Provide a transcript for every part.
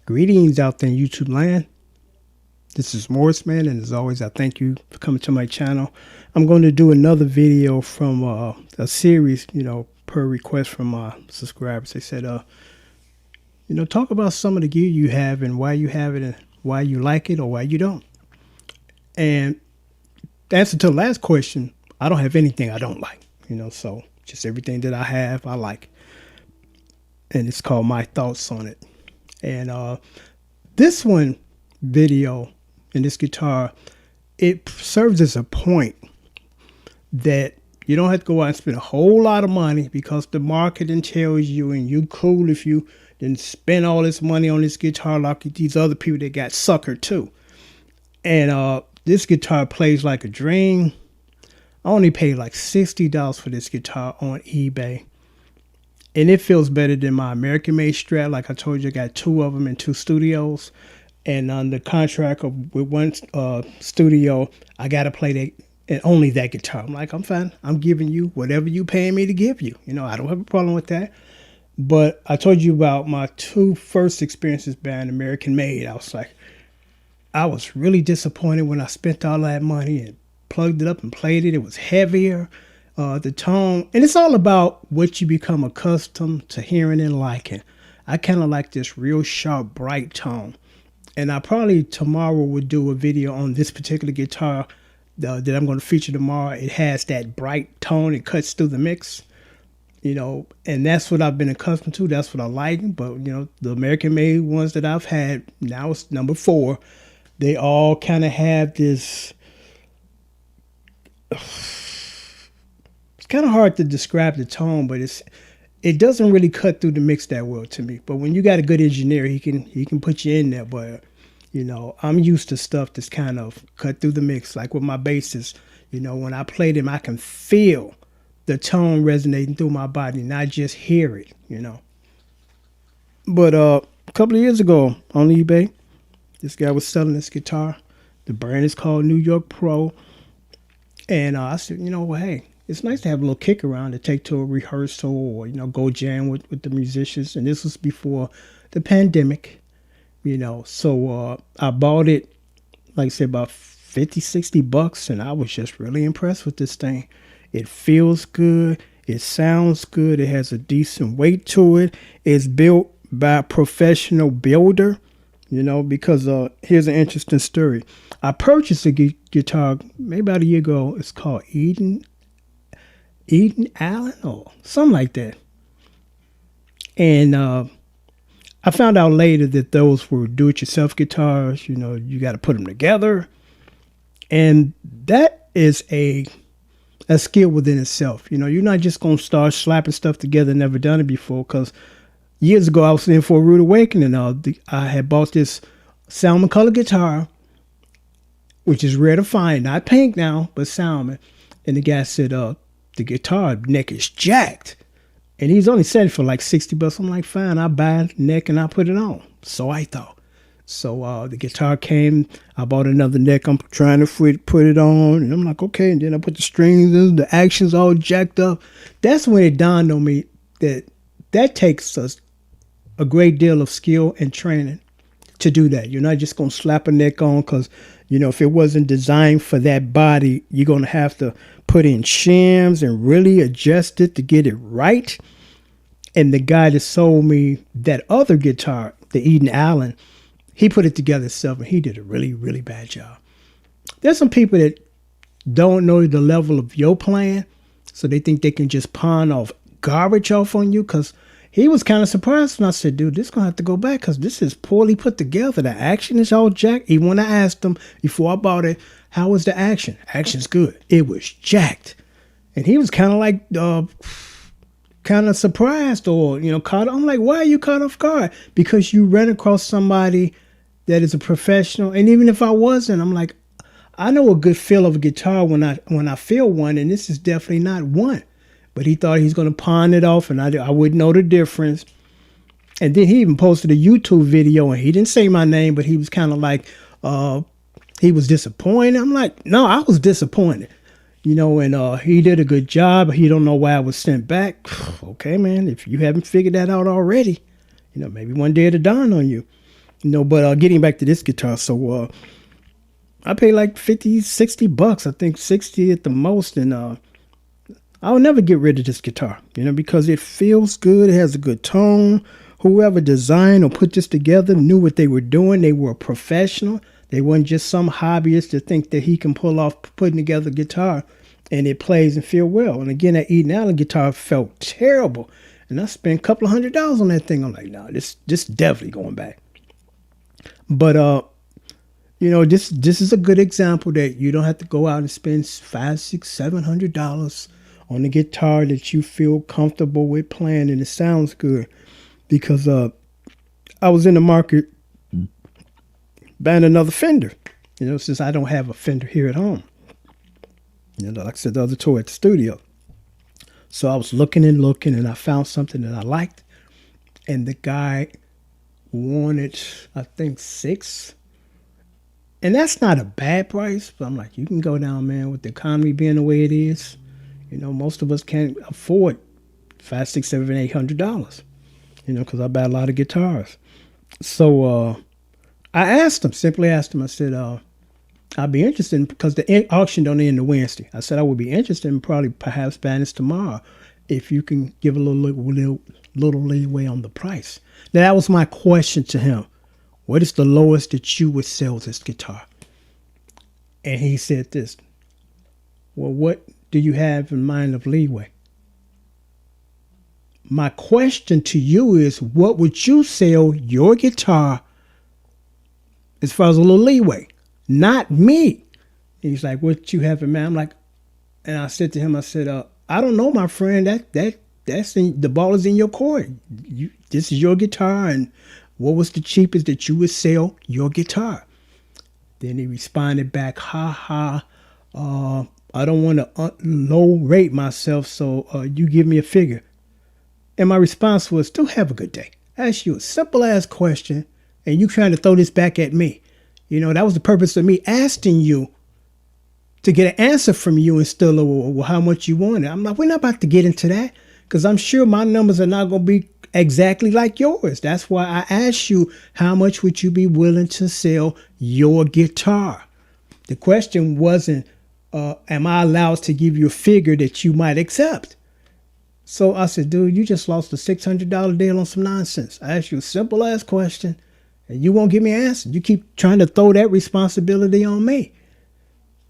Greetings out there in YouTube land. This is Morris Man, and as always, I thank you for coming to my channel. I'm going to do another video from a series, per request from my subscribers. They said, talk about some of the gear you have and why you have it and why you like it or why you don't. And the answer to the last question, I don't have anything I don't like, so just everything that I have, I like. And it's called My Thoughts on It. And this one video and this guitar, it serves as a point that you don't have to go out and spend a whole lot of money because the marketing tells you, and you cool if you didn't spend all this money on this guitar like these other people that got suckered too. And this guitar plays like a dream. I only paid like $60 for this guitar on eBay. And it feels better than my American-made Strat. Like I told you, I got two of them in two studios. And on the contract with one studio, I got to play that and only that guitar. I'm like, I'm fine. I'm giving you whatever you paying me to give you. I don't have a problem with that. But I told you about my two first experiences buying American-made. I was really disappointed when I spent all that money and plugged it up and played it. It was heavier. The tone, and it's all about what you become accustomed to hearing and liking. I kind of like this real sharp, bright tone. And I probably tomorrow would do a video on this particular guitar that I'm going to feature tomorrow. It has that bright tone. It cuts through the mix, and that's what I've been accustomed to. That's what I like. But, the American-made ones that I've had, now it's number 4. They all kind of have this... It's kind of hard to describe the tone, but it doesn't really cut through the mix that well to me. But when you got a good engineer, he can put you in there. But I'm used to stuff that's kind of cut through the mix. Like with my basses, when I play them, I can feel the tone resonating through my body, not just hear it. But a couple of years ago on eBay, this guy was selling this guitar. The brand is called New York Pro, and I said, well, hey. It's nice to have a little kick around to take to a rehearsal or, go jam with the musicians. And this was before the pandemic, So I bought it, like I said, about 50, 60 bucks. And I was just really impressed with this thing. It feels good. It sounds good. It has a decent weight to it. It's built by a professional builder, because here's an interesting story. I purchased a guitar maybe about a year ago. It's called Eden Allen or something like that. And I found out later that those were do-it-yourself guitars. You got to put them together. And that is a skill within itself. You're not just going to start slapping stuff together, never done it before. Because years ago, I was in for a rude awakening. I had bought this salmon color guitar, which is rare to find. Not pink now, but salmon. And the guy said, the guitar neck is jacked. And he's only selling for like 60 bucks. I'm like, fine, I'll buy a neck and I'll put it on. So I thought. So the guitar came. I bought another neck. I'm trying to put it on. And I'm like, okay. And then I put the strings in. The action's all jacked up. That's when it dawned on me that takes us a great deal of skill and training to do that. You're not just going to slap a neck on because, if it wasn't designed for that body, you're going to have to put in shims and really adjust it to get it right. And the guy that sold me that other guitar, the Eden Allen, he put it together himself and he did a really, really bad job. There's some people that don't know the level of your playing, so they think they can just pawn off garbage off on you because he was kind of surprised when I said, dude, this is going to have to go back because this is poorly put together. The action is all jacked. Even when I asked him before I bought it, how was the action? Action's good. It was jacked. And he was kind of like, kind of surprised or, caught. I'm like, why are you caught off guard? Because you ran across somebody that is a professional. And even if I wasn't, I'm like, I know a good feel of a guitar when I feel one, and this is definitely not one. But he thought he's going to pawn it off, and I wouldn't know the difference. And then he even posted a YouTube video, and he didn't say my name, but he was kind of like, he was disappointed. I'm like, no, I was disappointed. And he did a good job. He don't know why I was sent back. Okay, man, if you haven't figured that out already, maybe one day it'll dawn on you. But getting back to this guitar, so I paid like 50, 60 bucks. I think 60 at the most, and I'll never get rid of this guitar, because it feels good. It has a good tone. Whoever designed or put this together knew what they were doing. They were a professional. They weren't just some hobbyist to think that he can pull off putting together a guitar and it plays and feel well. And again, that Eden Allen guitar felt terrible. And I spent a couple of $100 on that thing. I'm like, no, this definitely going back. But this is a good example that you don't have to go out and spend $500, $600, $700 on a guitar that you feel comfortable with playing and it sounds good. Because I was in the market buying another Fender, since I don't have a Fender here at home. Like I said, the other two at the studio. So I was looking and I found something that I liked. And the guy wanted, I think, 6. And that's not a bad price, but I'm like, you can go down, man, with the economy being the way it is. Most of us can't afford $500, $600, $700, $800. Because I buy a lot of guitars. So I simply asked him, I said, I'd be interested in, because the auction don't end on Wednesday. I said, I would be interested in perhaps buying this tomorrow if you can give a little leeway on the price. Now, that was my question to him. What is the lowest that you would sell this guitar? And he said this. Well, what do you have in mind of leeway? My question to you is, what would you sell your guitar as far as a little leeway? Not me. He's like, what you have in mind? I'm like, and I said to him, I said, I don't know, my friend. The ball is in your court. This is your guitar, and what was the cheapest that you would sell your guitar? Then he responded back, I don't want to low rate myself, so you give me a figure. And my response was, do have a good day. I asked you a simple ass question, and you trying to throw this back at me. That was the purpose of me asking you to get an answer from you instead of, well, how much you wanted. I'm like, we're not about to get into that, because I'm sure my numbers are not going to be exactly like yours. That's why I asked you, how much would you be willing to sell your guitar? The question wasn't, am I allowed to give you a figure that you might accept? So I said, dude, you just lost a $600 deal on some nonsense. I asked you a simple ass question and you won't give me an answer. You keep trying to throw that responsibility on me.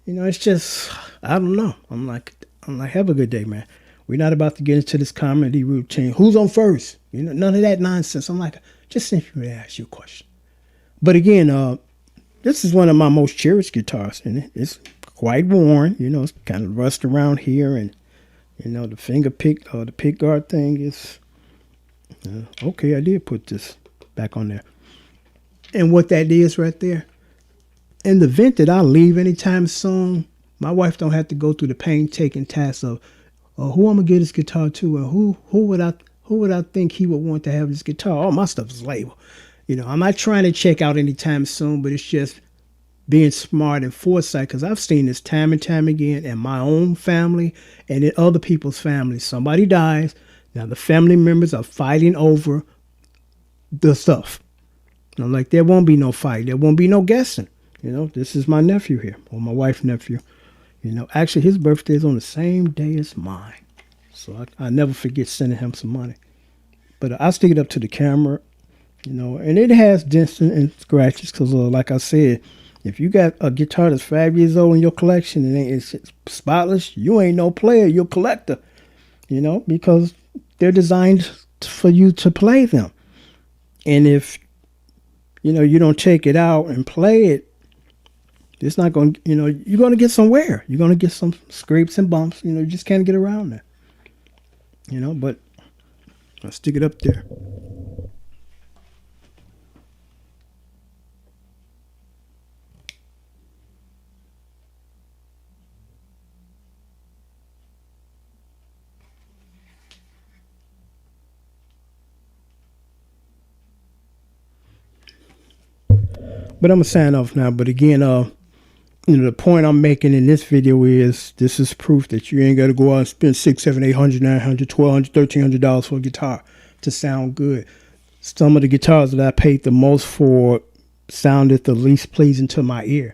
It's just, I don't know. I'm like, have a good day, man. We're not about to get into this comedy routine. Who's on first? None of that nonsense. I'm like, just simply ask you a question. But again, this is one of my most cherished guitars, and it's quite worn. It's kind of rust around here, and the finger pick, the pick guard thing is, okay, I did put this back on there. And what that is right there, in the event that I leave anytime soon, my wife don't have to go through the painstaking task of, who I'm going to get this guitar to, and who would I think he would want to have this guitar. All my stuff is labeled. I'm not trying to check out anytime soon, but it's just being smart and foresight, because I've seen this time and time again in my own family and in other people's families. Somebody dies. Now the family members are fighting over the stuff. I'm like, there won't be no fight. There won't be no guessing. This is my nephew here, or my wife's nephew. Actually his birthday is on the same day as mine. So I never forget sending him some money. But I stick it up to the camera, and it has dents and scratches because like I said, if you got a guitar that's 5 years old in your collection and it's spotless, you ain't no player, you're a collector, because they're designed for you to play them. And if, you don't take it out and play it, it's not going to, you're going to get some wear. You're going to get some scrapes and bumps. You just can't get around that. But I'll stick it up there. But I'm going to sign off now. But again, the point I'm making in this video is this is proof that you ain't got to go out and spend $600, $700, $800, $900, $1,200, $1,300 for a guitar to sound good. some of the guitars that I paid the most for sounded the least pleasing to my ear.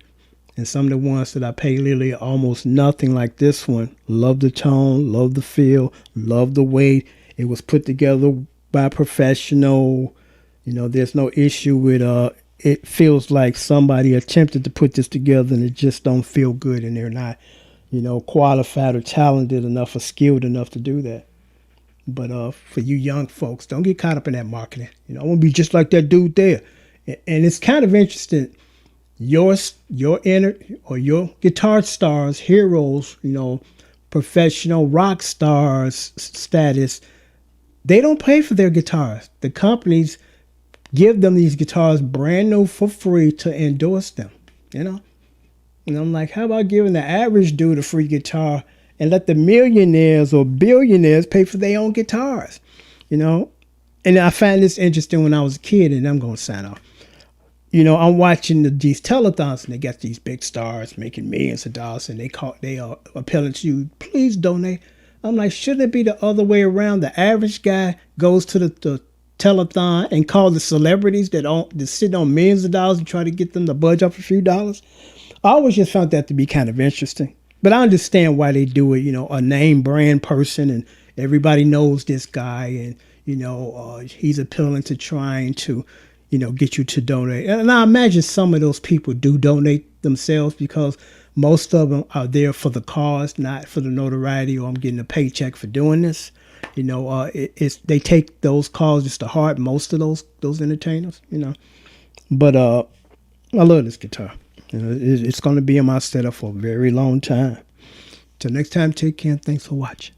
And some of the ones that I paid literally almost nothing, like this one, love the tone, love the feel, love the way it was put together by a professional. You know, there's no issue with it feels like somebody attempted to put this together and it just don't feel good, and they're not, you know, qualified or talented enough or skilled enough to do that. But for you young folks, don't get caught up in that marketing. You know, I want to be just like that dude there. And it's kind of interesting. Your inner or your guitar stars, heroes, you know, professional rock stars status, they don't pay for their guitars. The companies give them these guitars brand new for free to endorse them, you know? And I'm like, how about giving the average dude a free guitar and let the millionaires or billionaires pay for their own guitars, you know? And I found this interesting when I was a kid, and I'm going to sign off. You know, I'm watching these telethons, and they got these big stars making millions of dollars, and they are appealing to you, please donate. I'm like, shouldn't it be the other way around? The average guy goes to the telethon and call the celebrities that sit on millions of dollars and try to get them to budge up a few dollars. I always just found that to be kind of interesting. But I understand why they do it. You know, a name brand person, and everybody knows this guy, and, you know, he's appealing to trying to, you know, get you to donate. And I imagine some of those people do donate themselves, because most of them are there for the cause, not for the notoriety, or I'm getting a paycheck for doing this. You know, they take those causes to heart, most of those entertainers, you know. But I love this guitar. You know, it's going to be in my setup for a very long time. Till next time, take care, and thanks for watching.